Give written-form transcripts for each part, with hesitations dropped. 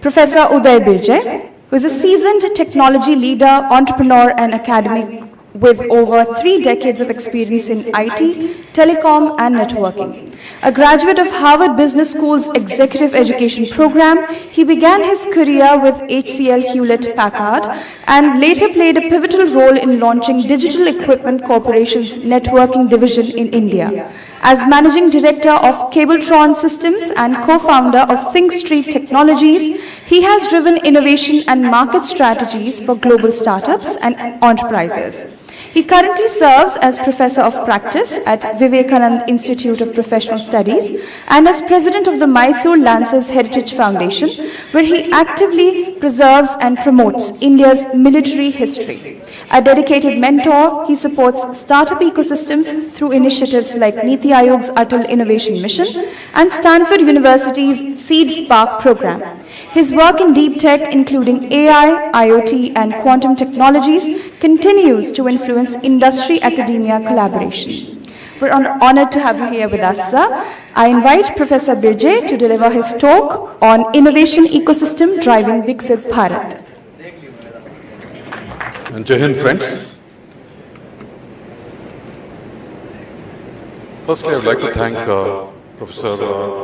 Professor Uday Birje, who is a seasoned technology leader, entrepreneur, and academic with over 3 decades of experience in IT, telecom, and networking. A graduate of Harvard Business School's Executive Education Program, he began his career with HCL Hewlett-Packard and later played a pivotal role in launching Digital Equipment Corporation's networking division in India. As Managing Director of Cabletron Systems and co-founder of ThinkStreet Technologies, he has driven innovation and market strategies for global startups and enterprises. He currently serves as Professor of Practice at Vivekanand Institute of Professional Studies and as President of the Mysore Lancers Heritage Foundation, where he actively preserves and promotes India's military history. A dedicated mentor, he supports startup ecosystems through initiatives like Niti Aayog's Atal Innovation Mission and Stanford University's Seed Spark program. His work in deep tech, including AI, IoT, and quantum technologies, continues to influence industry-academia collaboration. We're honored to have you here with us, sir. I invite Professor Birje to deliver his talk on Innovation Ecosystem Driving Viksit Bharat. And Jai Hind, friends. Firstly, I would like to thank Professor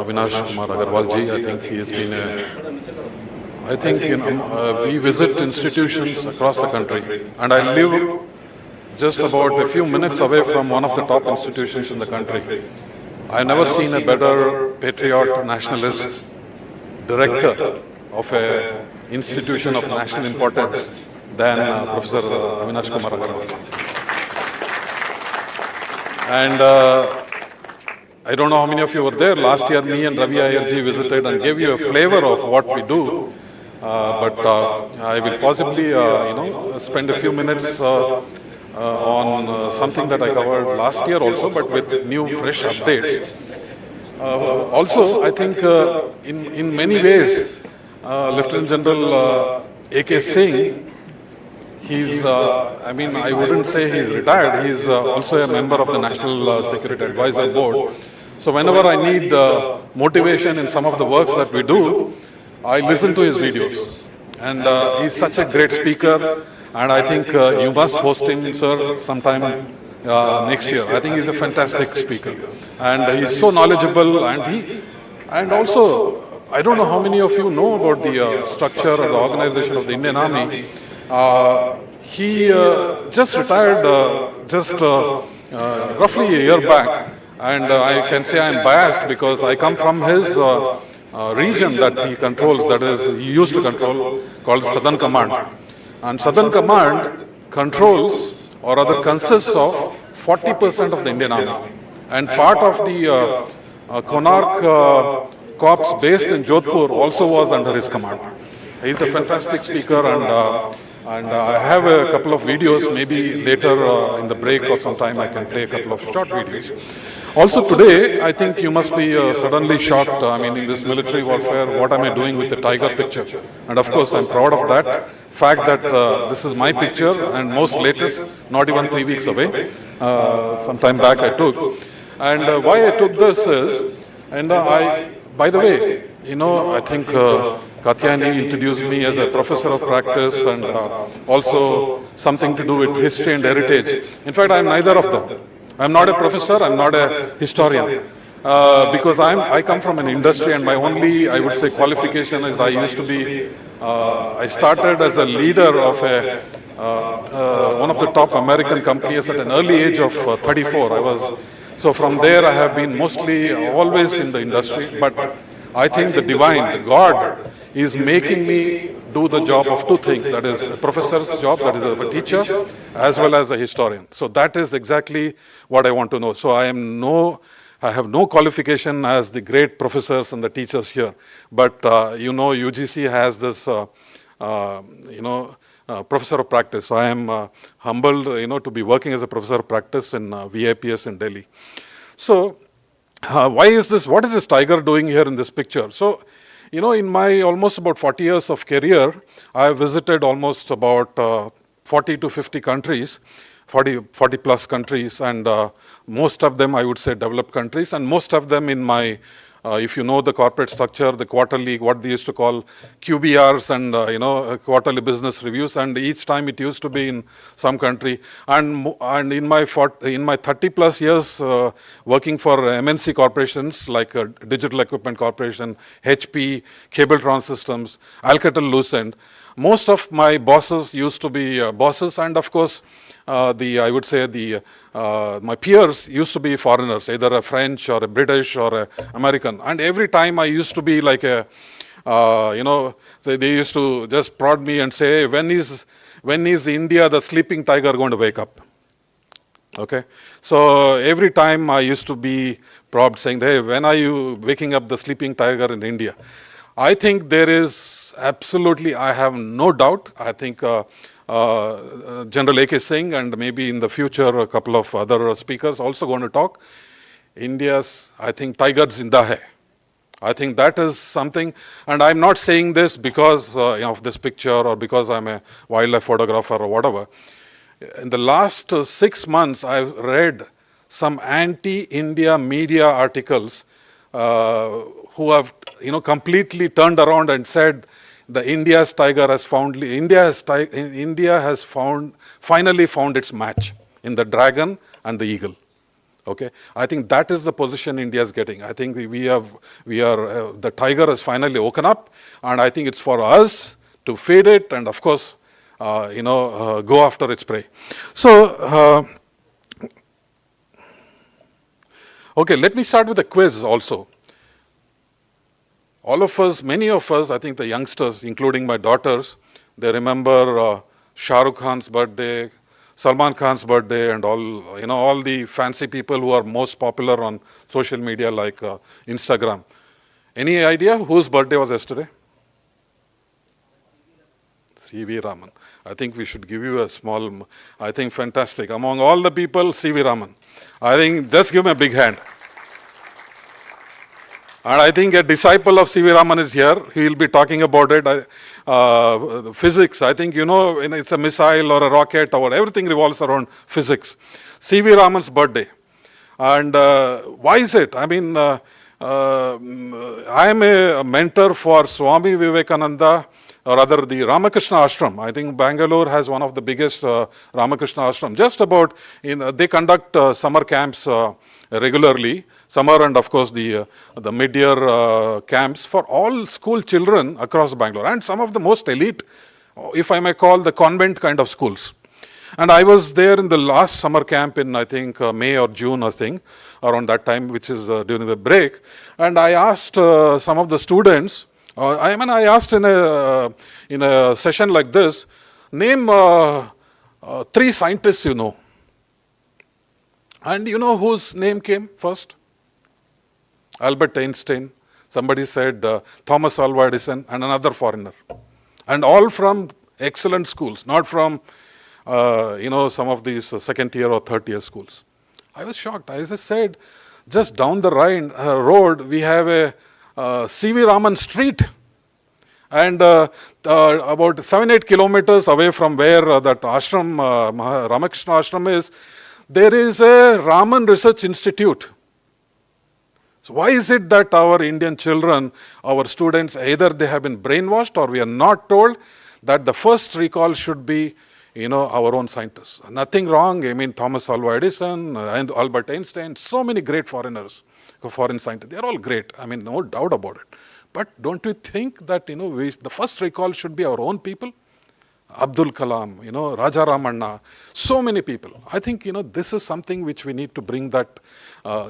Avinash Kumar Agarwal-ji. I think he has been we visit institutions across the country, and I live just about a few minutes away from one of the top institutions in the country. I've never seen a better patriot, nationalist, director of an institution of national importance than Professor Avinash Kumar Agarwal. And I don't know how many of you were there. Last year, me and Ravi Ayerji visited and gave you a flavor of what we do. But I will possibly, spend a few minutes on something that I covered last year also, but with new, fresh updates. Also, I think in many ways, Lieutenant General A.K. Singh, he's, I wouldn't say he's retired, he's also a member of the National Security Advisor Board. So whenever I need motivation in some of the works that we do, I listen to his videos. And he's such a great speaker, and I think you must host him, sir, sometime next year. I think he's a fantastic speaker. And he's so knowledgeable, and also, I don't know how many of you know about the structure or the organization of the Indian Army. He just retired roughly a year back, and I can say I'm biased because I come from his region that he controls, that is, he used to control, called Southern Command. And Southern Command controls, or rather consists of 40% of the Indian Army. And part of the Konark Corps based in Jodhpur also was under his command. He's a fantastic speaker, and I have a couple of videos. Maybe later in the break or sometime I can play a couple of short videos. Also today, I think you must be suddenly shocked. In this military warfare, what am I doing with the tiger picture? And of course, I'm proud of that fact that this is my picture, and most latest, not even 3 weeks away, some time back I took. And why I took this is, by the way, I think Katyani introduced me as a professor of practice and also something to do with history and heritage. In fact, I'm neither of them. I'm not a professor, I'm not a historian. Because I come from an industry, and my only, I would say, qualification is I started as a leader of one of the top American companies at an early age of 34. So from there I have been mostly always in the industry, but I think the divine, the God, is making me do the job of two things. That is a professor's job, that is of a teacher, as well as a historian. So that is exactly what I want to know. So I have no qualification as the great professors and the teachers here. But UGC has this, professor of practice. So I am humbled, to be working as a professor of practice in VIPS in Delhi. So why is this? What is this tiger doing here in this picture? So, in my almost about 40 years of career, I have visited almost about 40 to 50 countries, 40 plus countries, and most of them, I would say, developed countries, and most of them in my If you know the corporate structure, the quarterly, what they used to call QBRs and, quarterly business reviews, and each time it used to be in some country. And in my 30 plus years working for MNC corporations like Digital Equipment Corporation, HP, Cabletron Systems, Alcatel-Lucent, most of my bosses used to be bosses, and of course, I would say my peers used to be foreigners, either a French or a British or a American. And every time I used to be like a, they used to just prod me and say, when is India, the sleeping tiger, going to wake up? Okay, so every time I used to be probed saying, hey, when are you waking up the sleeping tiger in India? I think there is absolutely, I have no doubt. I think General A.K. Singh and maybe in the future a couple of other speakers also going to talk. India's, I think, tiger zinda hai. I think that is something, and I'm not saying this because of this picture or because I'm a wildlife photographer or whatever. In the last 6 months, I've read some anti-India media articles who have completely turned around and said the India's tiger has finally found its match in the dragon and the eagle. Okay, I think that is the position India is getting. I think the tiger has finally woken up, and I think it's for us to feed it and of course, go after its prey. So, okay, let me start with a quiz also. All of us, many of us, I think the youngsters, including my daughters, they remember Shah Rukh Khan's birthday, Salman Khan's birthday, and all the fancy people who are most popular on social media like Instagram. Any idea whose birthday was yesterday? C.V. Raman. I think we should give you a small, I think fantastic. Among all the people, C.V. Raman. I think just give him a big hand. And I think a disciple of C.V. Raman is here. He will be talking about it. Physics, I think, it's a missile or a rocket or everything revolves around physics. C.V. Raman's birthday. And why is it? I mean, I am a mentor for Swami Vivekananda, or rather the Ramakrishna Ashram. I think Bangalore has one of the biggest Ramakrishna Ashram. Just about, they conduct summer camps regularly, summer and of course the mid-year camps for all school children across Bangalore, and some of the most elite, if I may call, the convent kind of schools. And I was there in the last summer camp in, I think, May or June, I think, around that time, which is during the break. And I asked some of the students, I asked in a session like this, name 3 scientists you know. And you know whose name came first? Albert Einstein. Somebody said Thomas Alva Edison, and another foreigner. And all from excellent schools, not from some of these second tier or third tier schools. I was shocked. I just said, just down the road, we have a C.V. Raman street. And about 7-8 kilometers away from where that ashram, Ramakrishna Ashram is, there is a Raman Research Institute. So why is it that our Indian children, our students, either they have been brainwashed or we are not told that the first recall should be, our own scientists? Nothing wrong. I mean, Thomas Alva Edison and Albert Einstein, so many great foreigners, foreign scientists. They are all great. I mean, no doubt about it. But don't we think that, the first recall should be our own people? Abdul Kalam, Raja Ramanna, so many people. I think, this is something which we need to bring that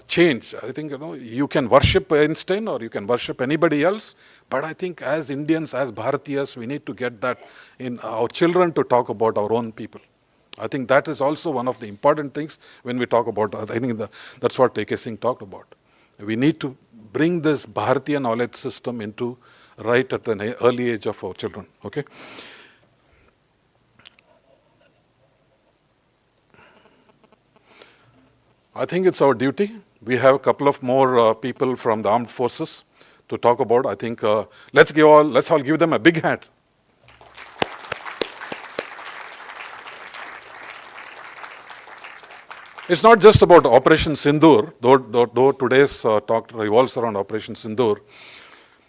change. I think, you can worship Einstein or you can worship anybody else, but I think as Indians, as Bharatiyas, we need to get that in our children to talk about our own people. I think that is also one of the important things when we talk about, I think that's what A.K. Singh talked about. We need to bring this Bharatiya knowledge system into right at the early age of our children, okay? I think it's our duty. We have a couple of more people from the armed forces to talk about. I think let's all give them a big hand. It's not just about Operation Sindoor, though today's talk revolves around Operation Sindoor.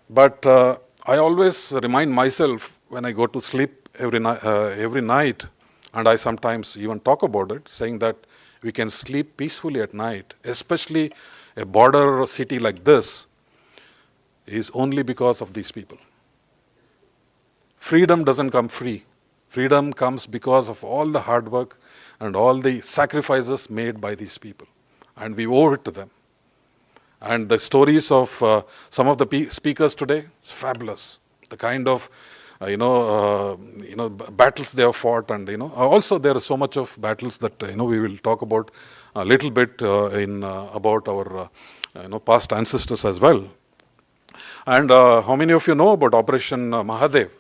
But I always remind myself when I go to sleep every night, and I sometimes even talk about it, saying that we can sleep peacefully at night, especially a border city like this, is only because of these people. Freedom doesn't come free. Freedom comes because of all the hard work and all the sacrifices made by these people. And we owe it to them. And the stories of some of the speakers today, it's fabulous. The kind of, battles they have fought, and also there is so much of battles that we will talk about a little bit about our past ancestors as well. And how many of you know about Operation Mahadev?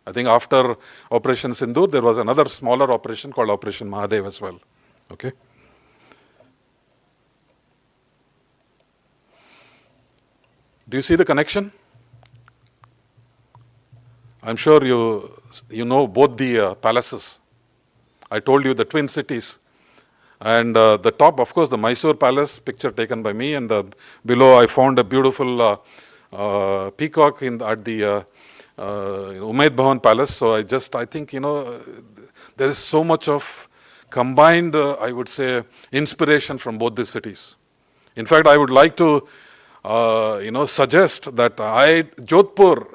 I think after Operation Sindoor, there was another smaller operation called Operation Mahadev as well. Okay. Do you see the connection? I'm sure you know both the palaces. I told you the twin cities. And the top, of course, the Mysore Palace, picture taken by me, and below I found a beautiful peacock at the Umaid Bhavan Palace. So I think, there is so much of combined, I would say, inspiration from both these cities. In fact, I would like to, suggest that Jodhpur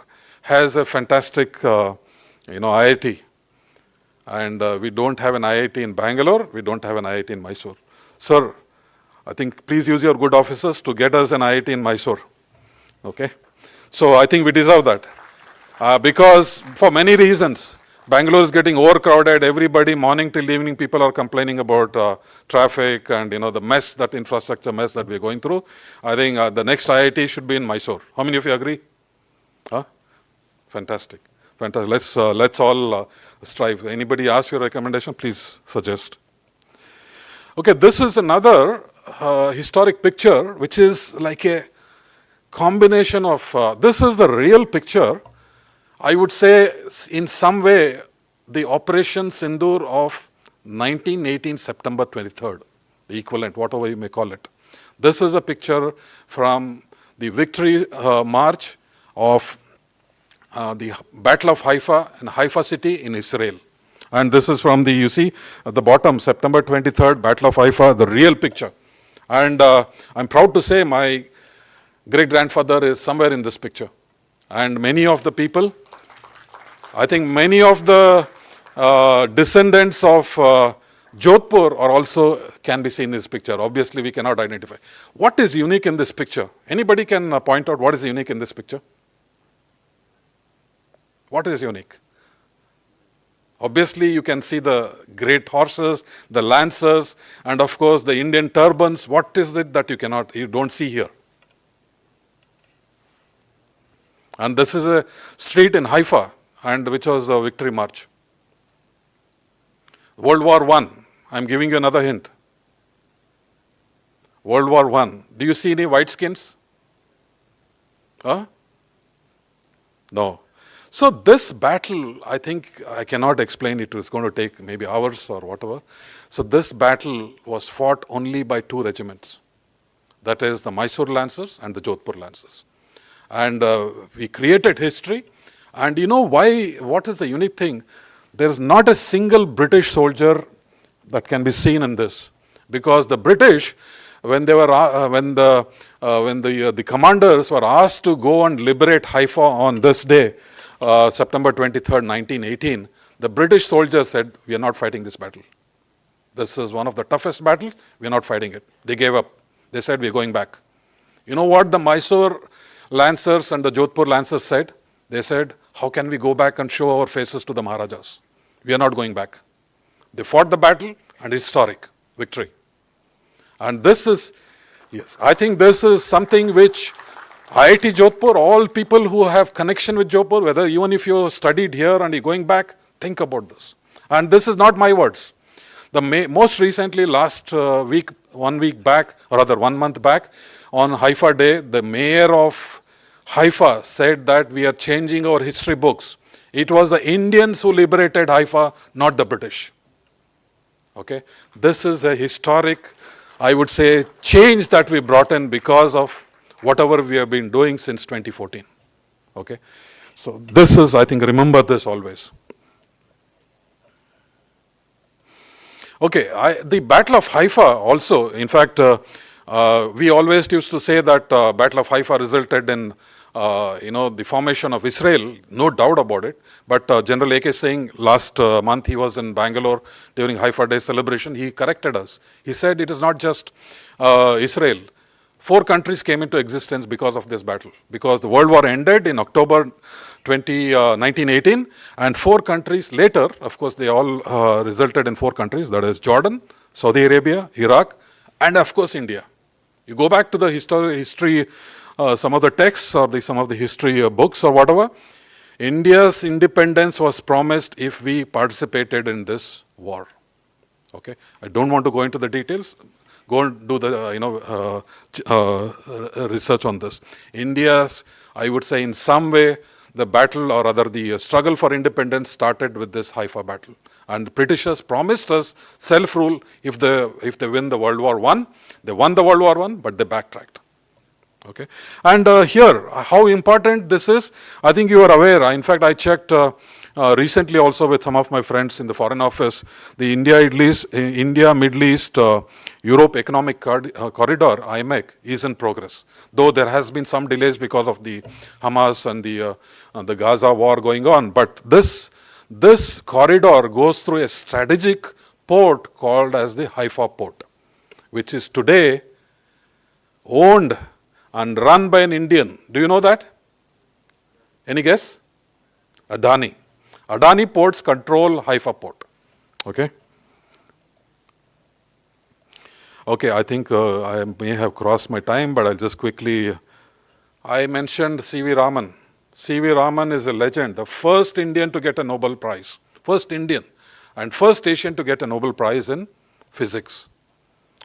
has a fantastic, IIT. And we don't have an IIT in Bangalore, we don't have an IIT in Mysore. Sir, I think please use your good offices to get us an IIT in Mysore. Okay? So I think we deserve that. Because for many reasons, Bangalore is getting overcrowded. Everybody, morning till evening, people are complaining about traffic and the mess, that infrastructure mess that we're going through. I think the next IIT should be in Mysore. How many of you agree? Huh? Fantastic. Fantastic. Let's all strive. Anybody ask your recommendation, please suggest. Okay, this is another historic picture, which is like a combination of, this is the real picture. I would say, in some way, the Operation Sindoor of 1918, September 23rd, the equivalent, whatever you may call it. This is a picture from the victory march of the Battle of Haifa and Haifa city in Israel. And this is from you see, at the bottom, September 23rd, Battle of Haifa, the real picture. And I'm proud to say my great-grandfather is somewhere in this picture. And many of the people, I think many of the descendants of Jodhpur are also can be seen in this picture. Obviously, we cannot identify. What is unique in this picture? Anybody can point out what is unique in this picture? What is unique? Obviously, you can see the great horses, the lancers, and of course the Indian turbans. What is it that you don't see here? And this is a street in Haifa, and which was the victory march. World War I. I'm giving you another hint. World War I. Do you see any white skins? Huh? No. So this battle, I think I cannot explain it. It's going to take maybe hours or whatever. So this battle was fought only by two regiments. That is the Mysore Lancers and the Jodhpur Lancers. And we created history. And you know why? What is the unique thing? There is not a single British soldier that can be seen in this, because the British, when they were when the commanders were asked to go and liberate Haifa on this day, September 23rd, 1918, the British soldiers said, "We are not fighting this battle. This is one of the toughest battles. We are not fighting it." They gave up. They said, "We are going back." You know what the Mysore Lancers and the Jodhpur Lancers said? They said, "How can we go back and show our faces to the Maharajas? We are not going back." They fought the battle, and historic victory. And this is, yes, I think this is something which IIT Jodhpur, all people who have connection with Jodhpur, whether even if you studied here and you're going back, think about this. And this is not my words. Most recently, last week, 1 week back, or rather 1 month back, on Haifa Day, the mayor of Haifa said that we are changing our history books. It was the Indians who liberated Haifa, not the British. Okay, this is a historic, I would say, change that we brought in because of whatever we have been doing since 2014. Okay, so this is, I think, remember this always. Okay, the Battle of Haifa also, in fact, we always used to say that Battle of Haifa resulted in, the formation of Israel, no doubt about it. But General A.K. Singh, last month he was in Bangalore during Haifa Day celebration, he corrected us. He said it is not just Israel. 4 countries came into existence because of this battle, because the World War ended in October 1918, and 4 countries later, of course, they all resulted in 4 countries, that is Jordan, Saudi Arabia, Iraq, and of course India. You go back to the history, some of the texts or some of the history books or whatever, India's independence was promised if we participated in this war. Okay, I don't want to go into the details. Go and do the research on this. India's, I would say, in some way, the battle or rather the struggle for independence started with this Haifa battle. And the Britishers promised us self-rule if they win the World War I. They won the World War I, but they backtracked. Okay, and here, how important this is, I think you are aware. In fact, I checked recently also with some of my friends in the Foreign Office, the India, Middle East, Europe Economic Corridor, IMEC, is in progress. Though there has been some delays because of the Hamas and the Gaza war going on, but this corridor goes through a strategic port called as the Haifa port, which is today owned and run by an Indian. Do you know that? Any guess? Adani. Adani ports control Haifa port. Okay. Okay, I think I may have crossed my time, but I'll just quickly. I mentioned C.V. Raman. C.V. Raman is a legend, the first Indian to get a Nobel Prize. First Indian and first Asian to get a Nobel Prize in physics.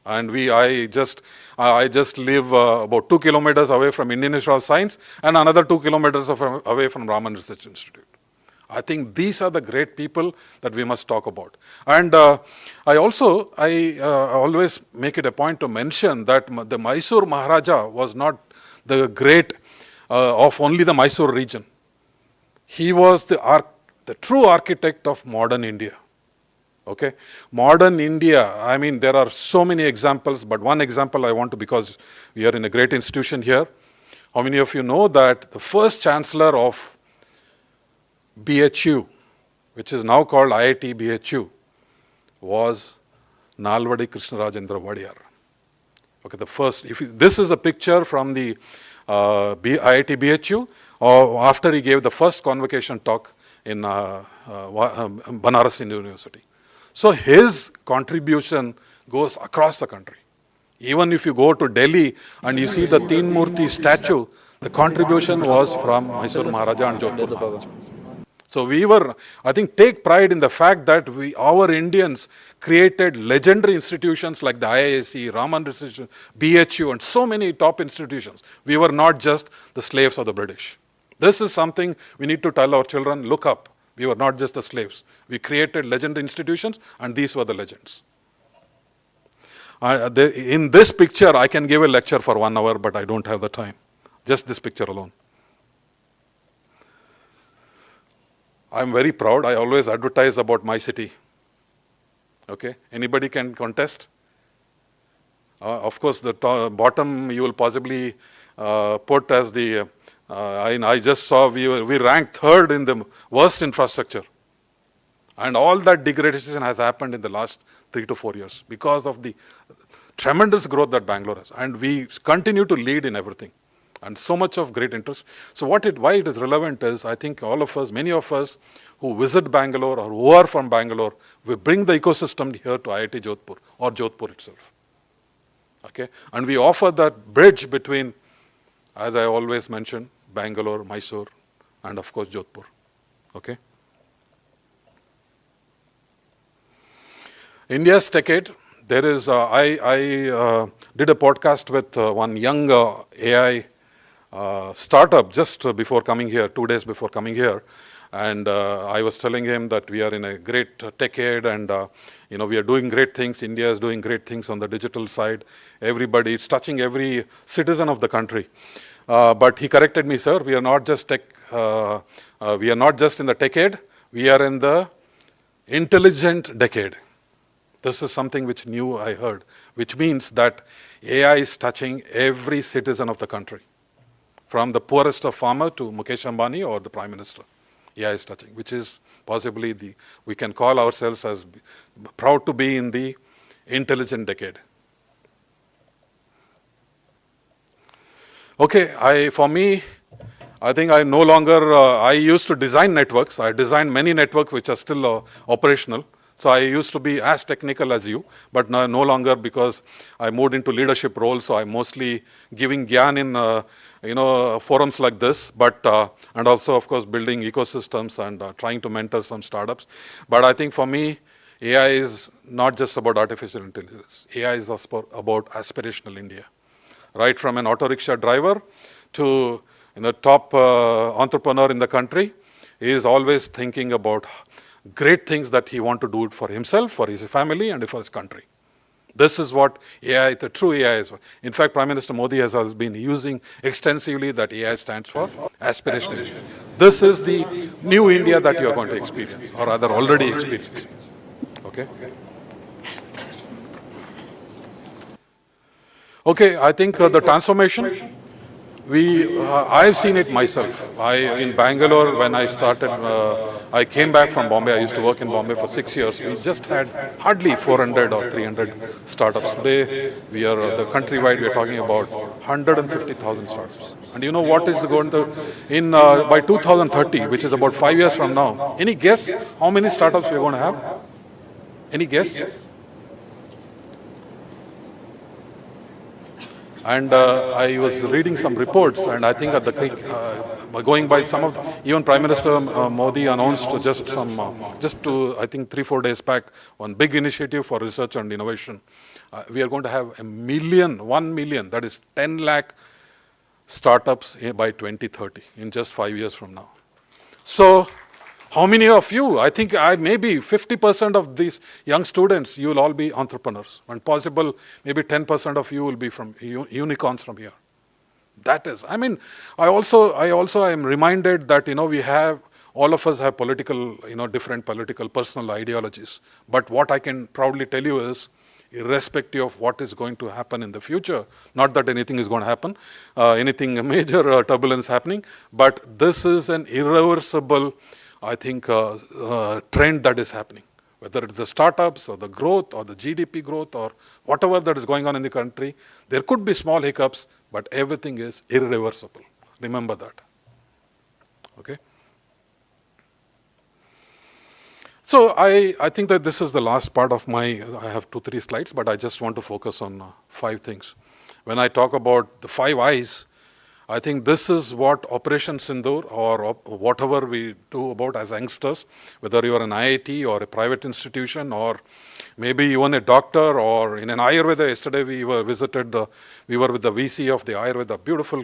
And I just live about 2 kilometers away from Indian Institute of Science and another 2 kilometers away from Raman Research Institute. I think these are the great people that we must talk about. And I always make it a point to mention that the Mysore Maharaja was not the great of only the Mysore region. He was the true architect of modern India. Okay, modern India, I mean, there are so many examples, but one example I want to, because we are in a great institution here. How many of you know that the first chancellor of BHU, which is now called IIT BHU, was Nalvadi Krishnarajendra Vadiyar. Okay, the first, this is a picture from the IIT BHU after he gave the first convocation talk in Banaras University. So his contribution goes across the country. Even if you go to Delhi and you see the Teen Murti statue, the contribution was from Mysore Maharaja and Jodhpur Maharaja. So we were, I think, take pride in the fact that our Indians created legendary institutions like the IISc, Raman Research, BHU, and so many top institutions. We were not just the slaves of the British. This is something we need to tell our children, look up. We were not just the slaves. We created legendary institutions, and these were the legends. In this picture, I can give a lecture for 1 hour, but I don't have the time. Just this picture alone. I'm very proud. I always advertise about my city. Okay, anybody can contest. Of course, the bottom you will possibly put as the. I just saw we ranked 3rd in the worst infrastructure, and all that degradation has happened in the last 3 to 4 years because of the tremendous growth that Bangalore has, and we continue to lead in everything, and so much of great interest. So why it is relevant is, I think all of us, many of us who visit Bangalore or who are from Bangalore, we bring the ecosystem here to IIT Jodhpur or Jodhpur itself. Okay, and we offer that bridge between, as I always mention, Bangalore, Mysore, and of course Jodhpur. Okay. India's decade. There is. I did a podcast with one young AI startup just before coming here, 2 days before coming here, And I was telling him that we are in a great decade, and we are doing great things. India is doing great things on the digital side. Everybody, it's touching every citizen of the country. But he corrected me, sir. We are not just we are not just in the decade. We are in the intelligent decade. This is something which new I heard, which means that AI is touching every citizen of the country, from the poorest of farmer to Mukesh Ambani or the Prime Minister. AI is touching, which is possibly we can call ourselves as proud to be in the intelligent decade. Okay, for me, I think I no longer, I used to design networks. I designed many networks which are still operational. So I used to be as technical as you, but no longer, because I moved into leadership roles. So I'm mostly giving gyan in forums like this, but and also of course building ecosystems and trying to mentor some startups. But I think for me, AI is not just about artificial intelligence. AI is about aspirational India, right from an auto rickshaw driver to the top entrepreneur in the country. He is always thinking about great things that he wants to do it for himself, for his family, and for his country. This is what AI, the true AI is. In fact, Prime Minister Modi has always been using extensively that AI stands for aspirational India. This is the new India that you are going to experience, or rather already experiencing. Okay? Okay, I think the transformation, I've seen it myself. In Bangalore, when I started, I came back from Bombay. I used to work in Bombay for 6 years. We just had hardly 400 or 300 startups. Today, the countrywide, we are talking about 150,000 startups. And you know what is going to, by 2030, which is about 5 years from now, any guess how many startups we are going to have? Any guess? And I was reading some reports, and I think going by some of, even Prime Minister Modi announced just I think 3-4 days back, one big initiative for research and innovation. We are going to have 1 million, that is 10 lakh startups by 2030, in just 5 years from now. So, how many of you, I think maybe 50% of these young students, you will all be entrepreneurs. And possible, maybe 10% of you will be from unicorns from here. That is, I also am reminded that, all of us have political, different political, personal ideologies. But what I can proudly tell you is, irrespective of what is going to happen in the future, not that anything is going to happen, anything major turbulence happening, but this is an irreversible, I think, trend that is happening. Whether it's the startups or the growth or the GDP growth or whatever that is going on in the country, there could be small hiccups, but everything is irreversible. Remember that. Okay? So I think that this is the last part of I have 2-3 slides, but I just want to focus on 5 things. When I talk about the 5 I's, I think this is what Operation SINDOOR, or whatever we do about as youngsters, whether you are an IIT or a private institution, or maybe even a doctor, or in an Ayurveda. Yesterday we were with the VC of the Ayurveda, beautiful,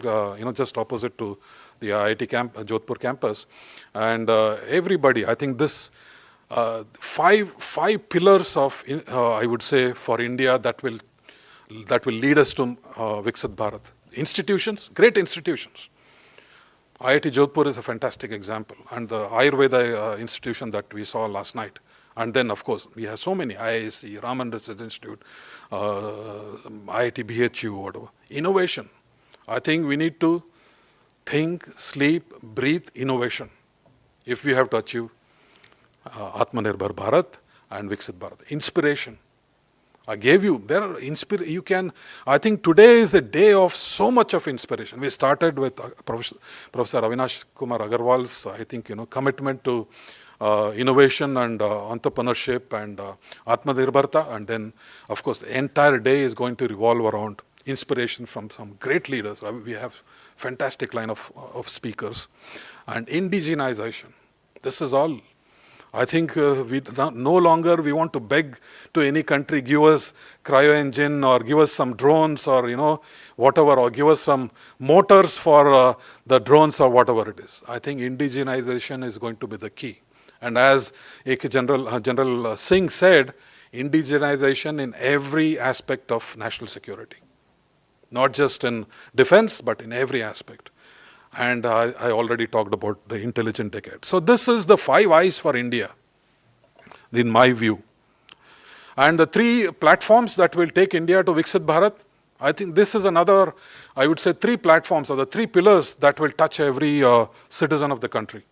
just opposite to the IIT Jodhpur campus. And everybody, I think this, 5 pillars of, I would say, for India that will lead us to Viksit Bharat. Institutions, great institutions. IIT Jodhpur is a fantastic example, and the Ayurveda institution that we saw last night. And then, of course, we have so many, IISc, Raman Research Institute, IIT BHU, whatever. Innovation. I think we need to think, sleep, breathe innovation if we have to achieve Atmanirbhar Bharat and Viksit Bharat. Inspiration. I gave you, I think today is a day of so much of inspiration. We started with Professor Avinash Kumar Agarwal's, I think, commitment to innovation and entrepreneurship and Atmanirbharta. And then, of course, the entire day is going to revolve around inspiration from some great leaders. We have fantastic line of speakers. And indigenization. This is all, I think no longer we want to beg to any country, give us cryo engine or give us some drones or, whatever, or give us some motors for the drones or whatever it is. I think indigenization is going to be the key. And as General Singh said, indigenization in every aspect of national security. Not just in defense, but in every aspect. And I already talked about the intelligent decade. So this is the 5 eyes for India, in my view. And the 3 platforms that will take India to Viksit Bharat, I think this is another, I would say 3 platforms or the 3 pillars that will touch every citizen of the country.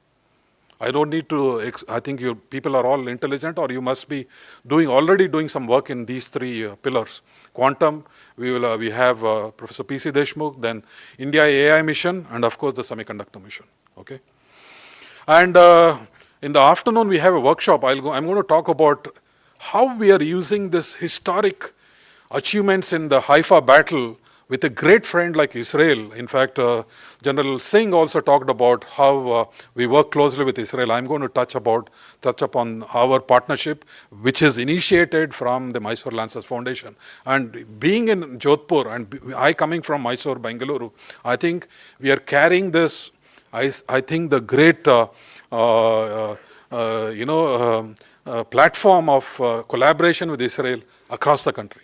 I don't need to, I think you people are all intelligent, or you must be already doing some work in these 3 pillars. Quantum, we have Professor P.C. Deshmukh, then India AI mission, and of course the semiconductor mission. Okay. And in the afternoon we have a workshop. I'm going to talk about how we are using this historic achievements in the Haifa battle with a great friend like Israel. In fact, General Singh also talked about how we work closely with Israel. I'm going to touch upon our partnership, which is initiated from the Mysore Lancers Foundation. And being in Jodhpur, and I coming from Mysore, Bengaluru, I think we are carrying this, I think the great, platform of collaboration with Israel across the country.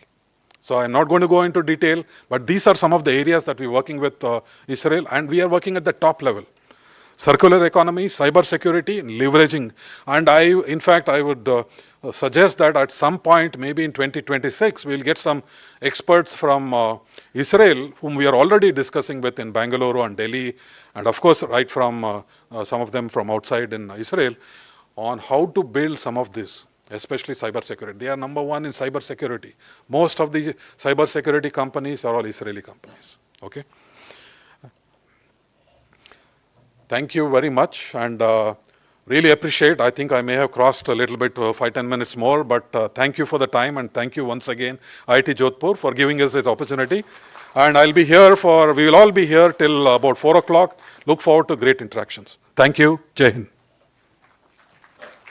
So I'm not going to go into detail, but these are some of the areas that we're working with Israel, and we are working at the top level. Circular economy, cyber security, leveraging. And in fact, I would suggest that at some point, maybe in 2026, we'll get some experts from Israel, whom we are already discussing with in Bangalore and Delhi, and of course, right from some of them from outside in Israel, on how to build some of this, especially cyber security. They are number 1 in cyber security. Most of the cyber security companies are all Israeli companies. Okay. Thank you very much, and really appreciate. I think I may have crossed a little bit, 5-10 minutes more, but thank you for the time, and thank you once again, IIT Jodhpur, for giving us this opportunity. And we will all be here till about 4 o'clock. Look forward to great interactions. Thank you. Jai Hind.